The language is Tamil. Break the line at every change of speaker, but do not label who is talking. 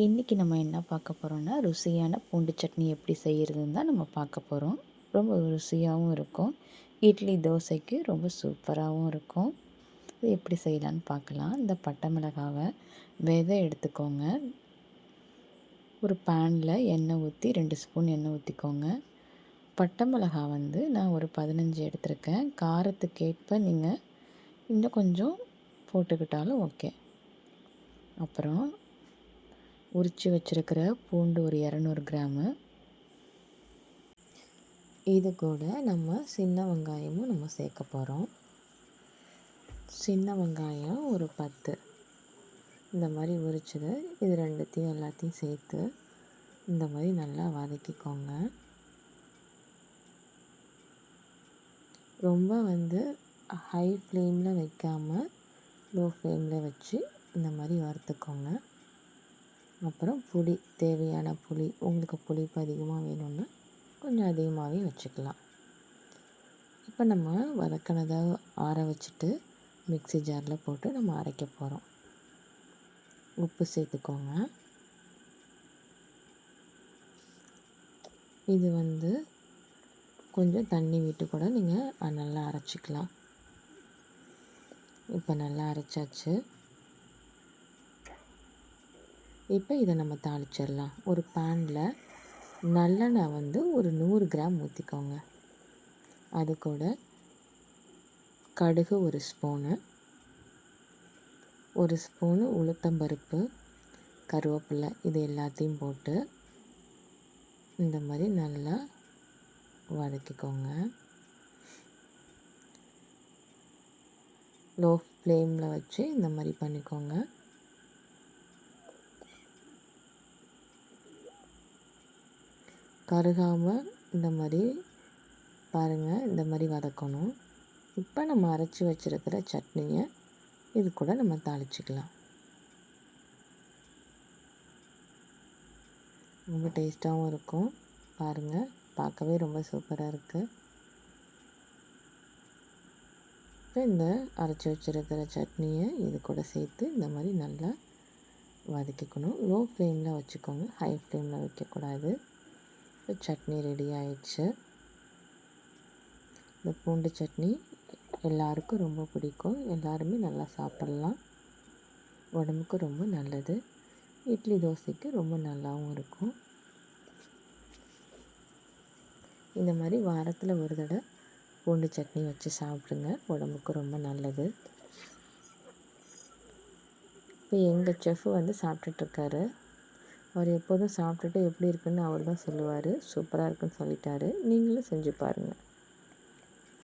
இன்றைக்கி நம்ம என்ன பார்க்க போகிறோம்னா, ருசியான பூண்டு சட்னி எப்படி செய்கிறதுன்னு தான் நம்ம பார்க்க போகிறோம். ரொம்ப ருசியாகவும் இருக்கும். இட்லி, தோசைக்கு ரொம்ப சூப்பராகவும் இருக்கும். இது எப்படி செய்யலான்னு பார்க்கலாம். இந்த பட்டை மிளகாவை விதை எடுத்துக்கோங்க. ஒரு பேனில் எண்ணெய் ஊற்றி 2 ஸ்பூன் எண்ணெய் ஊற்றிக்கோங்க. பட்டை மிளகா வந்து நான் ஒரு 15 எடுத்திருக்கேன். காரத்துக்கேற்ப நீங்கள் இன்னும் கொஞ்சம் போட்டுக்கிட்டாலும் ஓகே. அப்புறம் உரித்து வச்சுருக்கிற பூண்டு ஒரு 200 கிராமு. இது கூட நம்ம சின்ன வெங்காயமும் நம்ம சேர்க்க போகிறோம். சின்ன வெங்காயம் ஒரு 10 இந்த மாதிரி உரிச்சது. இது எல்லாத்தையும் சேர்த்து இந்த மாதிரி நல்லா வதக்கிக்கோங்க. ரொம்ப வந்து ஹை ஃப்ளேமில் வைக்காமல் லோ ஃப்ளேமில் வச்சு இந்த மாதிரி வறுத்துக்கோங்க. அப்புறம் புளி, தேவையான புளி, உங்களுக்கு புளிப்பு அதிகமாக வேணும்னா கொஞ்சம் அதிகமாகவே வச்சுக்கலாம். இப்போ நம்ம வதக்கினதை ஆற வச்சுட்டு மிக்ஸி ஜாரில் போட்டு நம்ம அரைக்க போகிறோம். உப்பு சேர்த்துக்கோங்க. இது வந்து கொஞ்சம் தண்ணி விட்டு கூட நீங்கள் நல்லா அரைச்சிக்கலாம். இப்போ நல்லா அரைச்சாச்சு. இப்போ இதை நம்ம தாளிச்சிடலாம். ஒரு பேனில் நல்லெண்ணெய் வந்து ஒரு 100 கிராம் ஊற்றிக்கோங்க. அது கூட கடுகு ஒரு ஸ்பூனு, ஒரு ஸ்பூனு உளுத்தம்பருப்பு, கருவேப்பிலை, இது எல்லாத்தையும் போட்டு இந்த மாதிரி நல்லா வதக்கிக்கோங்க. லோ ஃப்ளேமில் வச்சு இந்த மாதிரி பண்ணிக்கோங்க. கருகாமல் இந்த மாதிரி பாருங்கள், இந்த மாதிரி வதக்கணும். இப்போ நம்ம அரைச்சி வச்சுருக்கிற சட்னியை இது கூட நம்ம தாளிச்சிக்கலாம். ரொம்ப டேஸ்ட்டாகவும் இருக்கும். பாருங்கள், பார்க்கவே ரொம்ப சூப்பராக இருக்குது. இப்போ இந்த அரைச்சி வச்சுருக்கிற சட்னியை இது கூட சேர்த்து இந்த மாதிரி நல்லா வதக்கிக்கணும். லோ ஃப்ளேமில் வச்சுக்கோங்க, ஹை ஃப்ளேமில் வைக்கக்கூடாது. இப்போ சட்னி ரெடி ஆயிடுச்சு. இந்த பூண்டு சட்னி எல்லாருக்கும் ரொம்ப பிடிக்கும். எல்லாருமே நல்லா சாப்பிட்லாம். உடம்புக்கு ரொம்ப நல்லது. இட்லி, தோசைக்கு ரொம்ப நல்லாவும் இருக்கும். இந்த மாதிரி வாரத்தில் ஒரு தடவை பூண்டு சட்னி வச்சு சாப்பிடுங்க. உடம்புக்கு ரொம்ப நல்லது. இப்போ எங்கள் செஃப் வந்து சாப்பிட்டுட்ருக்காரு. அவர் எப்போதும் சாப்பிட்டுட்டு எப்படி இருக்குன்னு அவர் தான் சொல்லுவார். சூப்பராக இருக்குன்னு சொல்லிட்டாரு. நீங்களும் செஞ்சு பாருங்கள்.